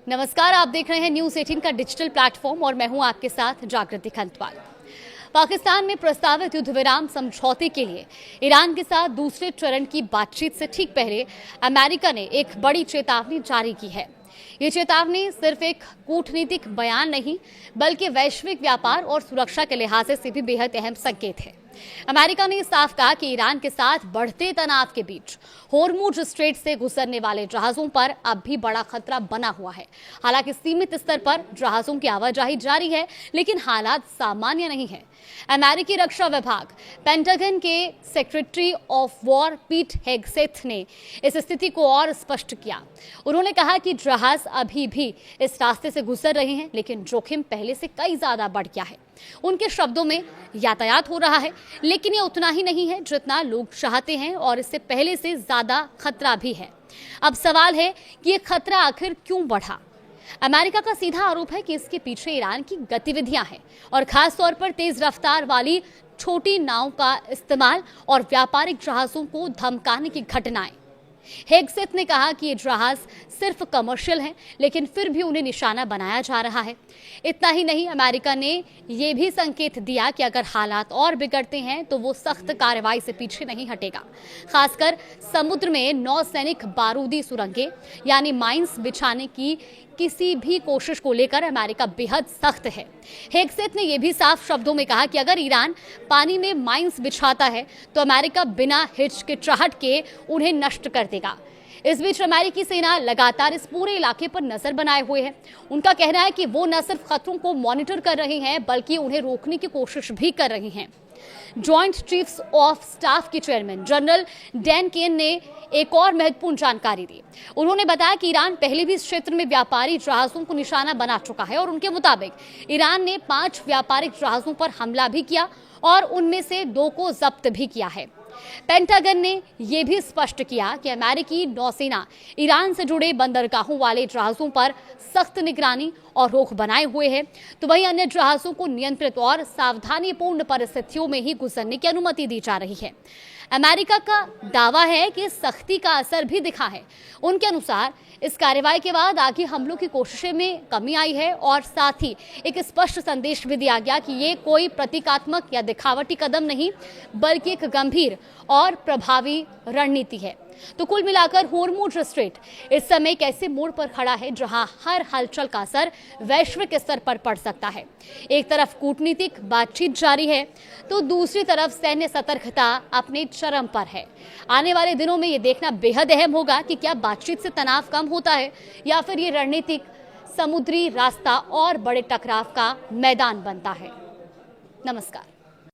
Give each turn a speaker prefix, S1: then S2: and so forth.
S1: नमस्कार, आप देख रहे हैं न्यूज़ 18 का डिजिटल प्लेटफॉर्म और मैं हूं आपके साथ जागृति खंतवाल। पाकिस्तान में प्रस्तावित युद्ध विराम समझौते के लिए ईरान के साथ दूसरे चरण की बातचीत से ठीक पहले अमेरिका ने एक बड़ी चेतावनी जारी की है। ये चेतावनी सिर्फ एक कूटनीतिक बयान नहीं, बल्कि वैश्विक व्यापार और सुरक्षा के लिहाज से भी बेहद अहम संकेत है। अमेरिका ने साफ कहा कि ईरान के साथ बढ़ते तनाव के बीच होर्मुज स्ट्रेट से गुजरने वाले जहाजों पर अब भी बड़ा खतरा बना हुआ है। हालांकि सीमित स्तर पर जहाजों की आवाजाही जारी है, लेकिन हालात सामान्य नहीं है। अमेरिकी रक्षा विभाग पेंटागन के secretary of war Pete Hegseth ने इस स्थिति को और स्पष्ट किया। उन्होंने कहा कि जहाज अभी भी इस रास्ते से गुजर रहे हैं, लेकिन जोखिम पहले से कई ज्यादा बढ़ गया है। उनके शब्दों में यातायात हो रहा है, लेकिन ये उतना ही नहीं है जितना लोग चाहते हैं और इससे पहले से ज्यादा खतरा भी है। अब सवाल है कि ये खतरा आखिर क्यों बढ़ा। अमेरिका का सीधा आरोप है कि इसके पीछे ईरान की गतिविधियां हैं और खास तौर पर तेज रफ्तार वाली छोटी नाव का इस्तेमाल और व्यापारिक जहाजों को धमकाने की घटनाएं। हेगसेथ ने कहा कि ये जहाज सिर्फ कमर्शियल हैं, लेकिन फिर भी उन्हें निशाना बनाया जा रहा है। इतना ही नहीं, अमेरिका ने यह भी संकेत दिया कि अगर हालात और बिगड़ते हैं तो वो सख्त कार्रवाई से पीछे नहीं हटेगा। खासकर समुद्र में नौसैनिक बारूदी सुरंगें यानी माइंस बिछाने की किसी भी कोशिश को लेकर अमेरिका बेहद सख्त है। हेगसेथ ने यह भी साफ शब्दों में कहा कि अगर ईरान पानी में माइंस बिछाता है तो अमेरिका बिना हिचकिचाहट के उन्हें नष्ट कर देगा। इस बीच अमेरिकी सेना लगातार इस पूरे इलाके पर नजर बनाए हुए है। उनका कहना है कि वो न सिर्फ खतरों को मॉनिटर कर रहे हैं, बल्कि उन्हें रोकने की कोशिश भी कर रहे हैं। जॉइंट चीफ्स ऑफ स्टाफ के चेयरमैन जनरल डैन केन ने एक और महत्वपूर्ण जानकारी दी। उन्होंने बताया कि ईरान पहले भी इस क्षेत्र में व्यापारी जहाजों को निशाना बना चुका है और उनके मुताबिक ईरान ने 5 व्यापारिक जहाजों पर हमला भी किया और उनमें से 2 को जब्त भी किया है। पेंटागन ने यह भी स्पष्ट किया कि अमेरिकी नौसेना ईरान से जुड़े बंदरगाहों वाले जहाजों पर सख्त निगरानी और रोक बनाए हुए है, तो वहीं अन्य जहाजों को नियंत्रित और सावधानीपूर्ण परिस्थितियों में ही गुजरने की अनुमति दी जा रही है। अमेरिका का दावा है कि सख्ती का असर भी दिखा है। उनके अनुसार इस कार्रवाई के बाद आगे हमलों की कोशिशें में कमी आई है और साथ ही एक स्पष्ट संदेश भी दिया गया कि ये कोई प्रतीकात्मक या दिखावटी कदम नहीं, बल्कि एक गंभीर और प्रभावी रणनीति है। तो कुल मिलाकर होर्मुज स्ट्रेट इस समय एक ऐसे मोड़ पर खड़ा है जहां हर हलचल का असर वैश्विक स्तर पर पड़ सकता है। एक तरफ कूटनीतिक बातचीत जारी है, तो दूसरी तरफ सैन्य सतर्कता अपने चरम पर है। आने वाले दिनों में ये देखना बेहद अहम होगा कि क्या बातचीत से तनाव कम होता है या फिर ये रणनीतिक समुद्री रास्ता और बड़े टकराव का मैदान बनता है। नमस्कार।